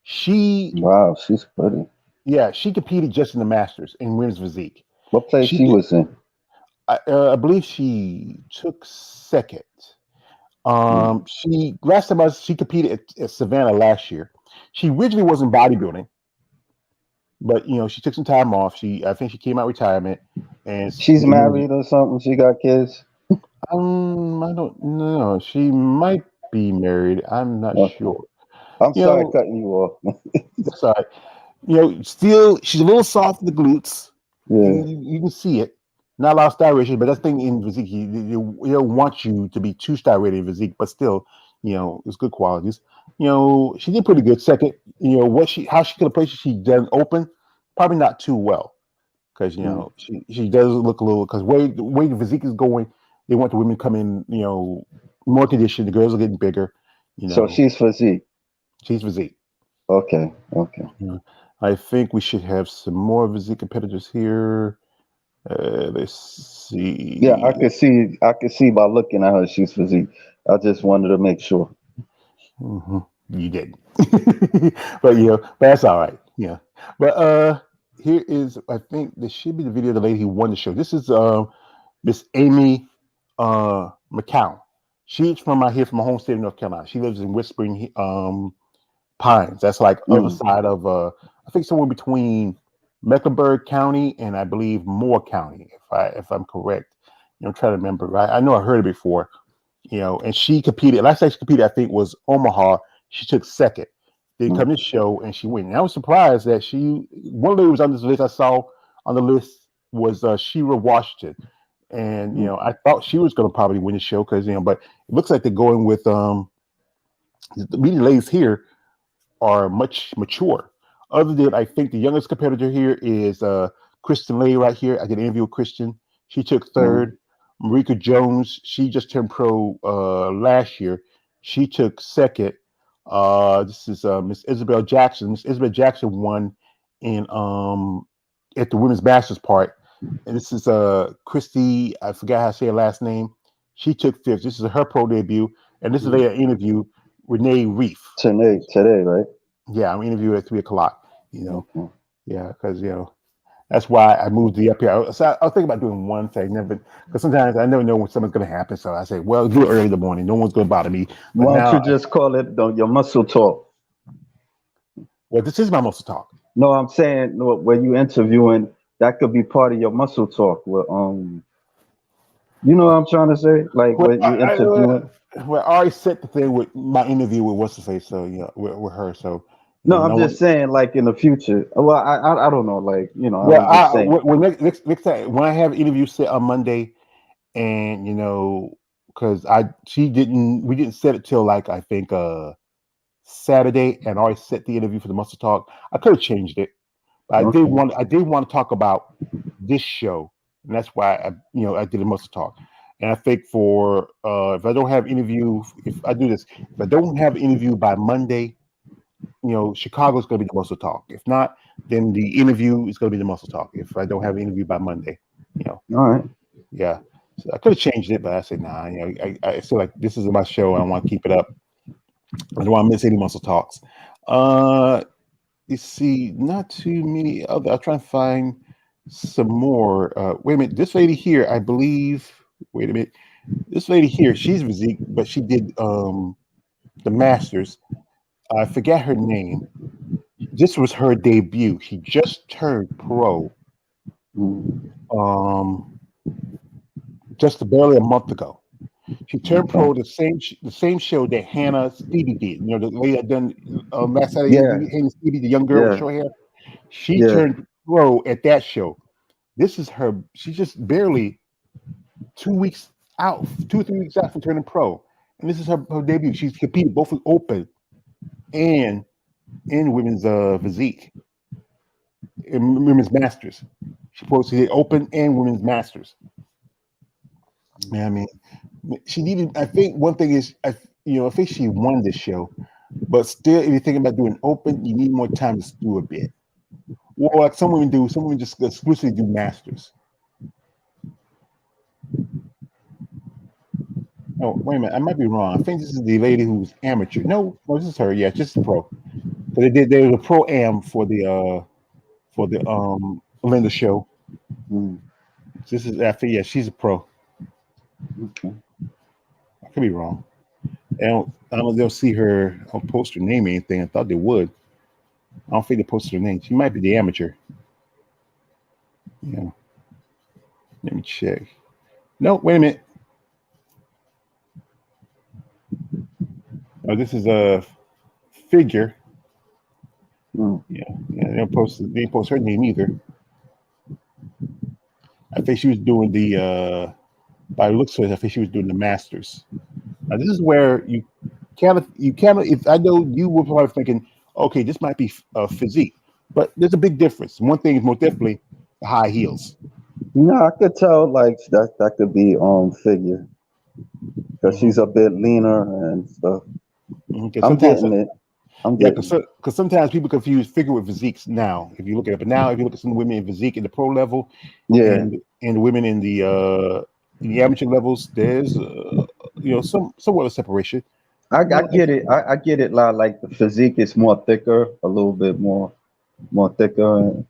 She, Wow, she's pretty. yeah, she competed just in the Masters in women's physique. What place She she did, was in? I believe she took second. Mm. She last time she competed at Savannah last year. She originally wasn't bodybuilding, but she took some time off. I think she came out of retirement, and She's married or something. She got kids. I don't know. She might be married. I'm not Okay. sure. I'm You sorry know, cutting you off. that's all right. Still, she's a little soft in the glutes. Yeah. You can see it. Not a lot of styration, but that's the thing in physique. They don't want you to be too styrated in physique, but still, it's good qualities. She did pretty good. Second, how she could have placed it, she done open, probably not too well. Because Mm. she does look a little because the way the physique is going, they want the women to come in more conditioned. The girls are getting bigger. So she's physique. She's physique. Okay. Okay. I think we should have some more physique competitors here. Let's Yeah, I see. could see. I could see by looking at her, she's physique. I just wanted to make sure. hmm You didn't, but that's all right. Yeah, but here is I think this should be the video of the lady who won the show. This is Miss Amy McCown. She's from out here from my home state of North Carolina. She lives in Whispering Pines. That's like other Mm. side of I think somewhere between Mecklenburg County and I believe Moore County, if I'm correct. I'm trying to remember. Right, I know I heard it before. And she competed. Last time she competed, I think was Omaha. She took second. Then Mm. come to show and she went. And I was surprised that one lady was on this list I saw on the list was Shira Washington. And Mm. I thought she was going to probably win the show because but it looks like they're going with the media ladies here are much mature. Other than I think the youngest competitor here is Kristen Lay right here. I did an interview with Kristen. She took Mm. third. Marika Jones, she just turned pro last year. She took second. This is Miss Isabel Jackson. Miss Isabel Jackson won in at the women's masters part, and this is Christy. I forgot how to say her last name. She took fifth. This is her pro debut, and this is their interview. Renee Reef. Today, right? Yeah, I'm interviewing at 3:00. Okay. Yeah, because that's why I moved the up here. I was thinking about doing one thing, because sometimes I never know when something's going to happen. So I say, well, do it early in the morning. No one's going to bother me. But Why don't now, you just call it your muscle talk? well, this is my muscle talk. No, I'm saying when you interviewing, that could be part of your muscle talk. You know what I'm trying to say? Like Well, when you interviewing. I already set the thing with my interview with what's to say. So with her. So No, I'm no just one. saying, like in the future. Well, I don't know, like I Well, was just saying. when next time when I have an interview set on Monday, and because we didn't set it till like I think Saturday, and I already set the interview for the muscle talk. I could have changed it. I did Okay. want to talk about this show, and that's why I did a muscle talk. And I think for if I don't have interview, if I do this, if I don't have interview by Monday, Chicago's going to be the muscle talk. If not, then the interview is going to be the muscle talk. If I don't have an interview by Monday, All right. yeah. So I could have changed it, but I said nah. I feel like this is my show. I want to keep it up. I don't want to miss any muscle talks. You see, not too many other. I'm trying to find some more. Wait a minute. This lady here, I believe. Wait a minute. This lady here, she's physique, but she did the Masters. I forget her name. This was her debut. She just turned pro. Mm, Um, just barely a month ago. She turned okay. pro the same show that Hannah Stevie did. The lady that done last Saturday Yeah. interview, Hannah Stevie, the young girl with Yeah. short hair. She Yeah. turned pro at that show. This is her. She's just barely 2 weeks out, 2 or 3 weeks out from turning pro, and this is her debut. She's competed both in open and in women's physique, in women's masters. She posted open and women's masters. Man, I mean, she needed. I think one thing is, I think she won this show, but still, if you're thinking about doing open, you need more time to do a bit. Well, like some women do, some women just exclusively do masters. Oh, wait a minute, I might be wrong. I think this is the lady who's amateur. No, this is her. Yeah, just a pro. So there was a pro am for the Lenda show. Mm, This is after, yeah, she's a pro. okay. I could be wrong. I don't know if they'll see her post her name or anything. I thought they would. I don't think they posted her name. She might be the amateur. Yeah. Let me check. No, wait a minute. Oh, this is a figure. Mm, Yeah, they didn't post her name either. I think she was doing the by the looks of it, I think she was doing the masters. Now this is where you can't if I know you were probably thinking, okay, this might be physique, but there's a big difference. One thing is most definitely the high heels. I could tell like that could be figure because Hmm. she's a bit leaner and stuff. Because I'm sometimes, getting it. I'm yeah, getting because sometimes people confuse figure with physiques. Now, if you look at it, but now if you look at some women in physique in the pro level, it. Yeah. and the women in the amateur levels, there's somewhat of separation. I Well, get it. I get it. Like the physique is more thicker, a little bit more thicker. And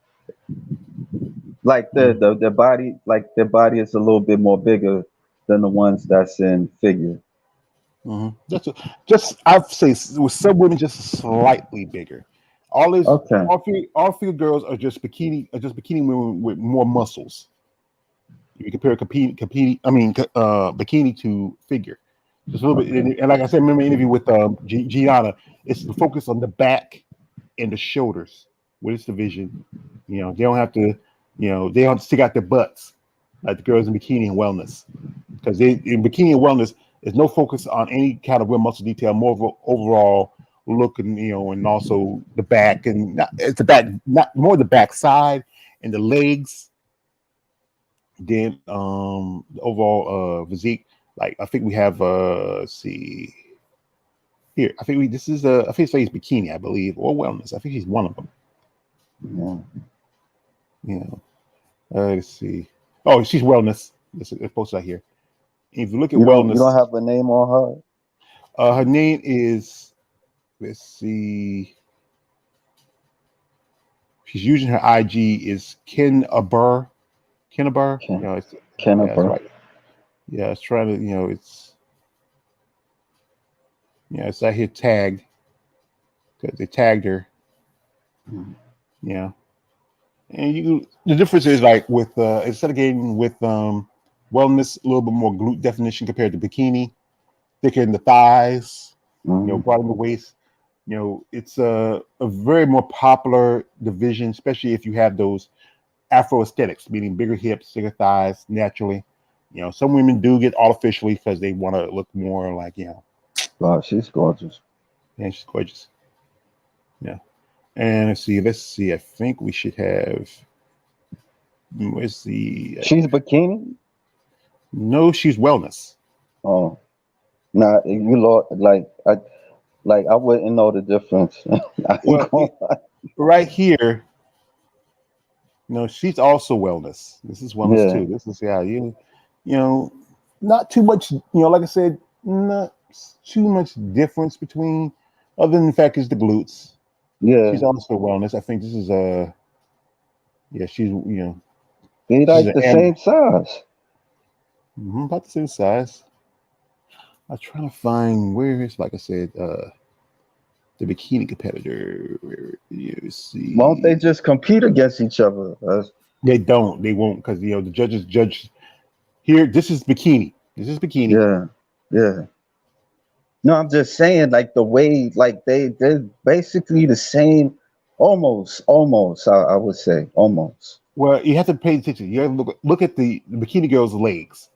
like the body, like their body is a little bit more bigger than the ones that's in figure. just I'd say with some women just slightly bigger. All is Okay. all figure girls are just bikini women with more muscles. If you compare bikini to figure, just a little bit. Okay. And like I said, remember the interview with Gianna, it's the focus on the back and the shoulders with this division. They don't have to, they don't have to stick out their butts like the girls in bikini and wellness, because they in bikini and wellness, there's no focus on any kind of real muscle detail, more of an overall look, and also the back, and it's the back, not more the back side and the legs. Then the overall physique, like I think we have let's see here. I think this is I think it's bikini, I believe, or wellness. I think she's one of them. Yeah. You know, let's see. Oh, she's wellness. It's posted out here. If you look at You wellness, don't have a name on her name is. Let's see. She's using her IG is Ken Aber. Ken Aber. her? You know, it's, yeah, that's Kenneber. right. Yeah, it's trying to. It's out here tagged because they tagged her. Yeah, and the difference is like with instead of getting with wellness a little bit more glute definition compared to bikini, thicker in the thighs, Mm-hmm. broader in the waist. It's a very more popular division, especially if you have those Afro aesthetics, meaning bigger hips, bigger thighs naturally. Some women do get artificially because they want to look more like, Wow, she's gorgeous. man, she's gorgeous. Yeah. And let's see. I think we should have, where's the, She's bikini. no, she's wellness. Oh, nah, you lost. I wouldn't know the difference. I ain't Well, gonna right here, she's also wellness. This is wellness Yeah, too. This is how not too much, like I said, not too much difference between, other than the fact is the glutes. yeah. She's also wellness. I think this is yeah, They she's like an the same size. about the same size. I'm trying to find where is, like I said, the bikini competitor. Where you Won't they see? just compete against each other? They don't. They won't because the judges judge here. This is bikini. This is bikini. Yeah, yeah. No, I'm just saying, like the way, like they're basically the same, almost. I would say almost. Well, you have to pay attention. You have to look at the bikini girl's legs.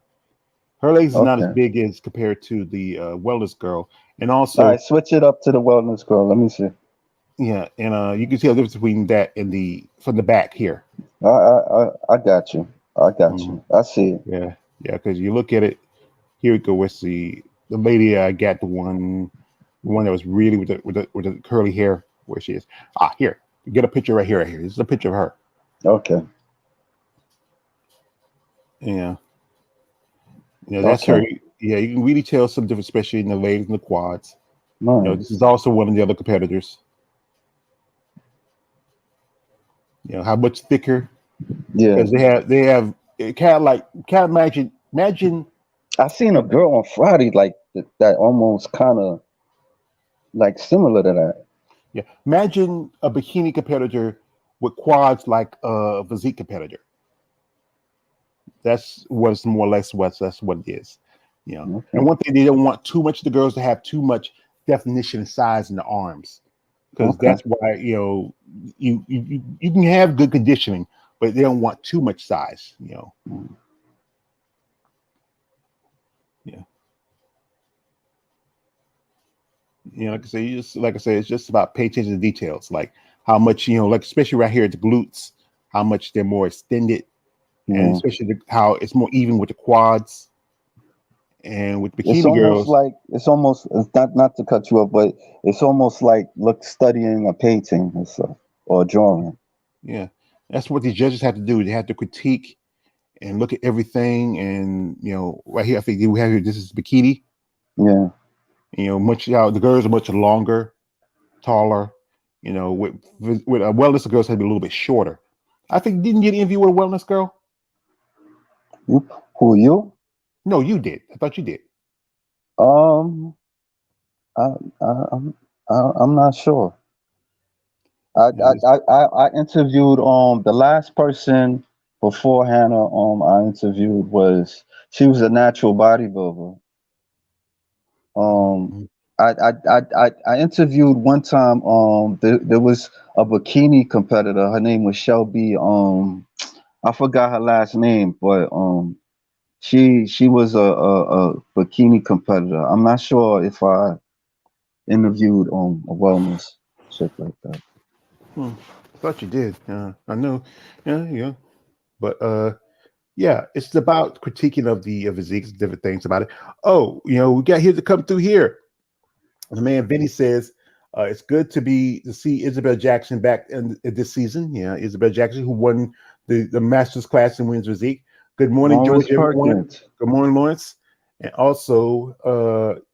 Her legs is not as Okay. big as compared to the wellness girl, and All right, also switch it up to the wellness girl. Let me see. yeah, and you can tell the difference between that and the from the back here. I got you. I got Mhm. you. I see it. Yeah, yeah, because you look at it. Here we go. What's the lady? I got the one that was really with the curly hair. Where she is? Here. Get a picture right here. Right here. This is a picture of her. Okay. Yeah, that's her. Okay. Yeah, you can really tell some difference, especially in the legs and the quads. Nice. This is also one of the other competitors. How much thicker Yeah. because they have kind of imagine I seen a girl on Friday like that almost kind of like similar to that. yeah imagine a bikini competitor with quads like a physique competitor. That's what's more or less that's what it is. And Okay. one thing, they don't want too much of the girls to have too much definition and size in the arms because Okay. that's why you can have good conditioning, but they don't want too much size. Yeah. Like I say, it's just about pay attention to details, like how much like especially right here at the glutes, how much they're more extended, and Yeah. especially how it's more even with the quads and with It's bikini almost girls. like it's not to cut you off, but it's almost like look studying a painting and stuff or a drawing. Yeah, that's what these judges have to do. They have to critique and look at everything, and right here, I think we have here. This is bikini. Yeah. Much the girls are much longer, taller. With a wellness, the girls have to be a little bit shorter. I think didn't you get an interview with a wellness girl? You, who you? No, you did. I thought you did. Um, I, I'm not sure. Yeah, this, I interviewed the last person before Hannah I interviewed was she was a natural bodybuilder. Um mhm. I interviewed one time there was a bikini competitor. Her name was Shelby. I forgot her last name, but she was a bikini competitor. I'm not sure if I interviewed a wellness chick like that. Hmm. I thought you did. I know. Yeah. But yeah, it's about critiquing of the physiques, different things about it. Oh, we got here to come through here. The man Vinny says it's good to see Isabel Jackson back in this season. Yeah, Isabel Jackson, who won the master's class in women's physique. Good morning, Lawrence George, everyone. Perkins. Good morning, Lawrence. And also,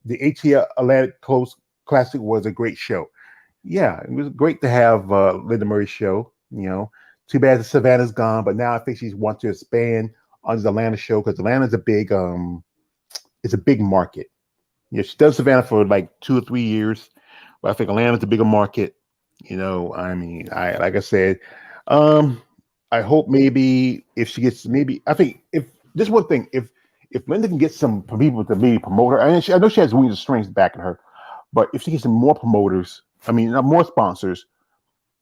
the ATL Atlantic Coast Classic was a great show. Yeah, it was great to have Linda Murray's show. Too bad the Savannah's gone, but now I think she's wants to expand on the Atlanta show because Atlanta's it's a big market. Yeah, she does Savannah for like 2 or 3 years, but I think Atlanta's a bigger market. I mean, like I said, I hope maybe if she gets I think if this one thing if Linda can get some people to maybe promote her, and I know she has wings and strings backing her, but if she gets some more promoters, I mean, more sponsors,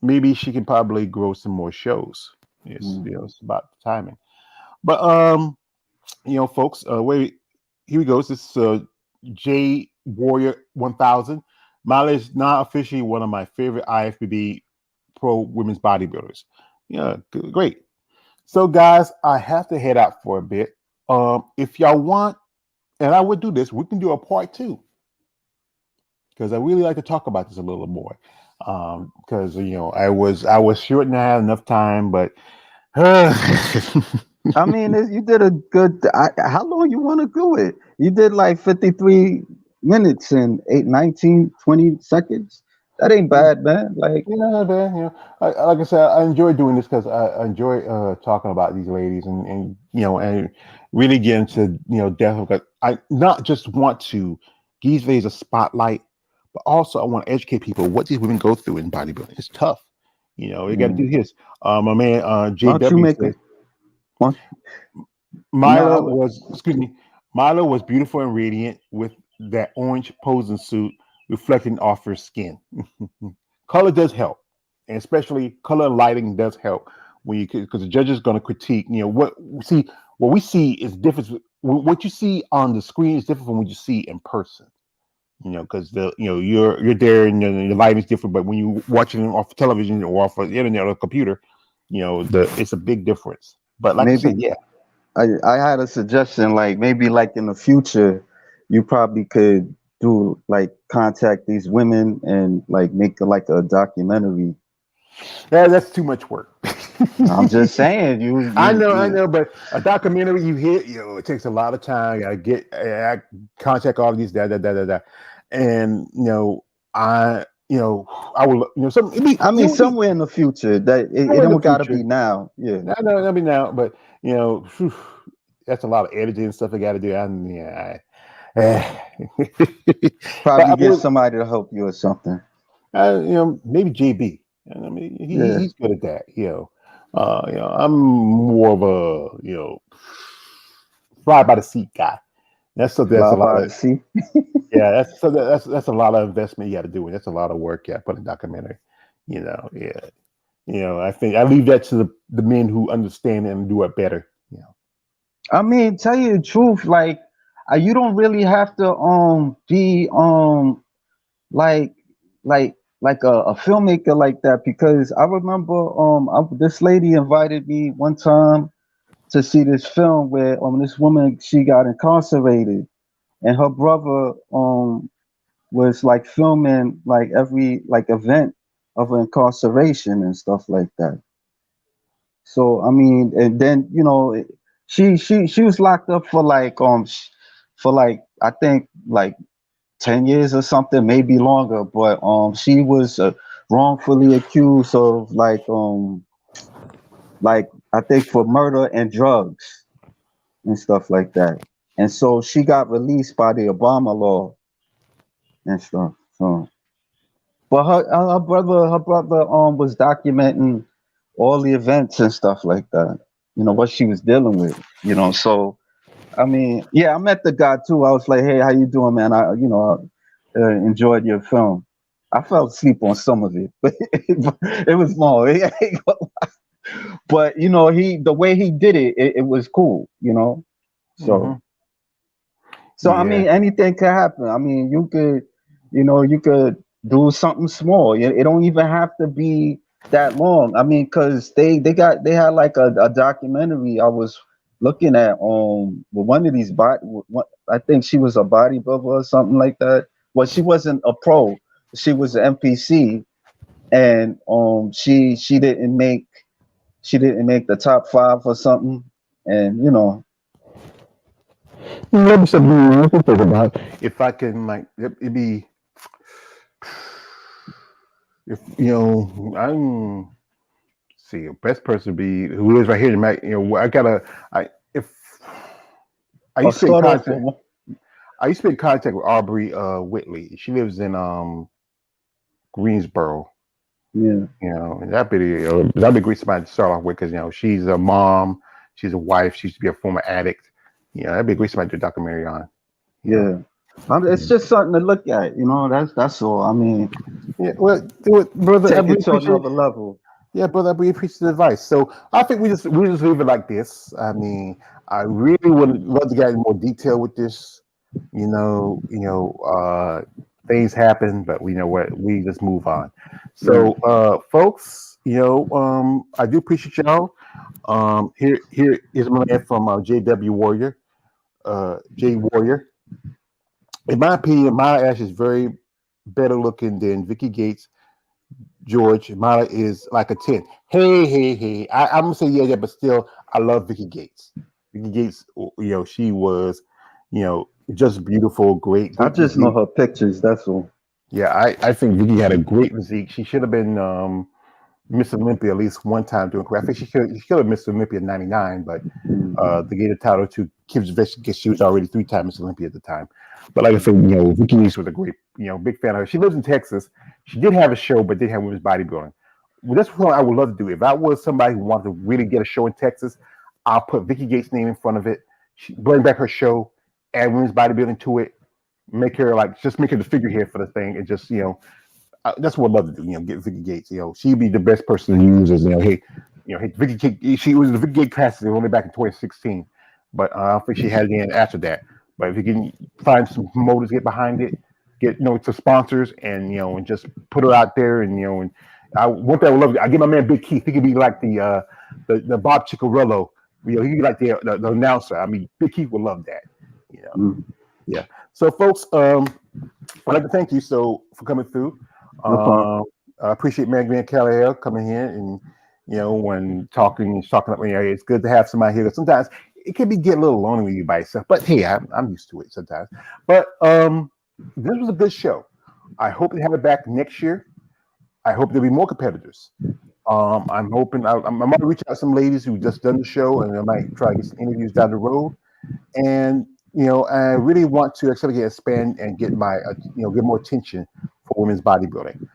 maybe she can probably grow some more shows. It's about the timing. But folks, wait, here we go. This is J Warrior 1000. Miley is now officially one of my favorite IFBB pro women's bodybuilders. Yeah, great. So, guys, I have to head out for a bit. If y'all want, and I would do this, we can do a part 2 because I really like to talk about this a little more. Because I was short and I had enough time, but I mean, you did a good. How long you want to do it? You did like 53 minutes and 19, 20 seconds. That ain't bad, man. Like, man. Like I said, I enjoy doing this because I enjoy talking about these ladies and really get into depth. Because I not just want to give these ladies a spotlight, but also I want to educate people what these women go through in bodybuilding. It's tough. You got to do his. My man why don't you JW make says one? Milo No, Milo was beautiful and radiant with that orange posing suit reflecting off her skin. Color does help, and especially color and lighting does help when you because the judge is going to critique. What we see is different. What you see on the screen is different from what you see in person. Because you're there and the lighting is different, but when you watching off television or off of the internet or computer, it's a big difference. But like I maybe said, yeah. I had a suggestion. Like maybe like in the future, you probably could do like contact these women and like make like a documentary. That's too much work. I'm just saying, I know, but a documentary you hit, it takes a lot of time. You gotta get contact all of these, and I will, some. I mean, somewhere in the future that it in the don't gotta future. be now. Yeah, I know that'll be now, but that's a lot of editing and stuff I got to do. But probably I get will, somebody to help you or something. maybe JB. I mean, Yeah, he's good at that. I'm more of a fly by the seat guy. That's something that's fly a lot by of the sea. that's a lot of investment you got to do, and that's a lot of work. Yeah, put a documentary. Yeah. I think I leave that to the men who understand it and do it better. I mean, tell you the truth, like you don't really have to be like like a filmmaker like that because I remember this lady invited me one time to see this film where this woman she got incarcerated and her brother was like filming like every like event of incarceration and stuff like that. So I mean, and then she was locked up for like for like I think like 10 years or something, maybe longer. But she was wrongfully accused of like I think for murder and drugs and stuff like that. And so she got released by the Obama law and stuff. So, but her brother was documenting all the events and stuff like that. What she was dealing with. So I mean, yeah, I met the guy too. I was like, "Hey, how you doing, man? I enjoyed your film. I fell asleep on some of it, but it was long. But the way he did it was cool. Mm-hmm. So I Yeah. mean, anything could happen. I mean, you could do something small. It don't even have to be that long. I mean, cause they had like a documentary I was looking at with one of these I think she was a bodybuilder or something like that. Well, she wasn't a pro. She was an NPC, and she didn't make she didn't make the top 5 or something, and Let me something. Let me think about if I can like it'd be if I'm see best person would be who is right here. I gotta I if I or used to be in start off contact. with I used to be in contact with Aubrey Whitley. She lives in Greensboro. yeah, And that'd be a great somebody to start off with because she's a mom, she's a wife, she used to be a former addict. That'd be a great somebody to do a documentary on. You know. yeah. It's just something to look at, That's all. I mean, Yeah, well, do it, brother. I take really it to appreciate. another level. Yeah, brother, we appreciate the advice. So I think we just leave it like this. I mean, I really would love to get in more detail with this. Things happen, but we know what we just move on. Right. So, folks, I do appreciate y'all. Here is my man from JW Warrior, J Warrior. In my opinion, Maya Ash is very better looking than Vicky Gates. George, Maya is like a 10. Hey, hey, hey. I'm gonna say yeah, but still, I love Vicky Gates. Vicky Gates, she was, just beautiful, I great just know physique. her pictures. That's all. Yeah, I think Vicky had a great physique. She should have been Miss Olympia at least one time doing career. I think she could have Miss Olympia in '99, but Mm. they gave the title to Kim Zvesh because she was already 3 times Miss Olympia at the time. But like I said, Vicky Lees was a great, big fan of her. She lives in Texas. She did have a show, but did have women's bodybuilding. Well, that's what I would love to do. If I was somebody who wanted to really get a show in Texas, I'll put Vicky Gates' name in front of it. Bring back her show, add women's bodybuilding to it, make her just make her the figurehead for the thing, and just that's what I'd love to do. Get Vicky Gates. She'd be the best person to use. Hey, Vicky Gates. She was the Vicky Gates classic only back in 2016, but I don't think she had it in after that. But if you can find some promoters, get behind it, get some sponsors, and just put her out there, and one thing I would love. I give my man Big Keith. He could be like the Bob Ciccarello. He could be like the announcer. I mean, Big Keith would love that. Mm. Yeah. So, folks, I'd like to thank you for coming through. No problem. I appreciate Magdalene Calliel coming here and when talking up in the area. It's good to have somebody here. Sometimes it can be get a little lonely when you by yourself, but hey, I'm used to it sometimes. But this was a good show. I hope to have it back next year. I hope there'll be more competitors. I'm hoping I'm going to reach out to some ladies who just done the show, and I might try to get some interviews down the road. And I really want to actually expand and get get more attention for women's bodybuilding.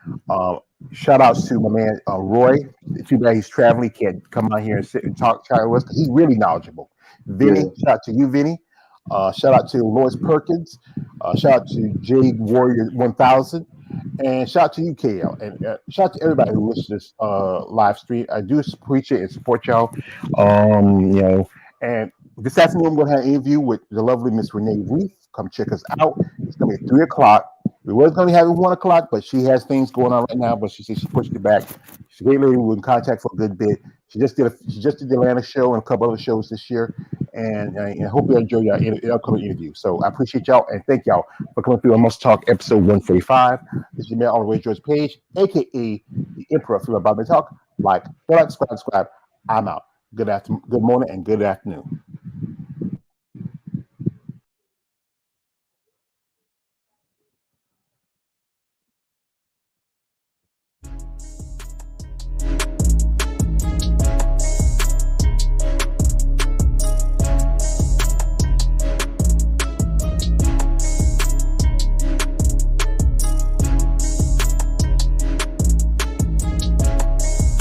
Shout outs to my man Roy. Too bad he's traveling; he can't come out here and sit and chat with us because he's really knowledgeable. Vinny, Yeah. shout out to you, Vinny. Shout out to Lois Perkins. Shout out to Jade Warrior 1000. And shout out to you, KL. And shout out to everybody who listens to this live stream. I do appreciate and support y'all. And this afternoon, I'm going to have an interview with the lovely Miss Renee Reef. Come check us out. It's going to be at 3 o'clock. We was going to have it 1 o'clock, but she has things going on right now. But she said she pushed it back. She's a great lady. We're in contact for a good bit. She just did the Atlanta show and a couple other shows this year. And I hope you enjoy your upcoming interview. So I appreciate y'all and thank y'all for coming through on MuscleTalk episode 145. This is your man, all the way George Page, aka the Emperor of Female Talk. Like, subscribe. I'm out. Good morning, and good afternoon.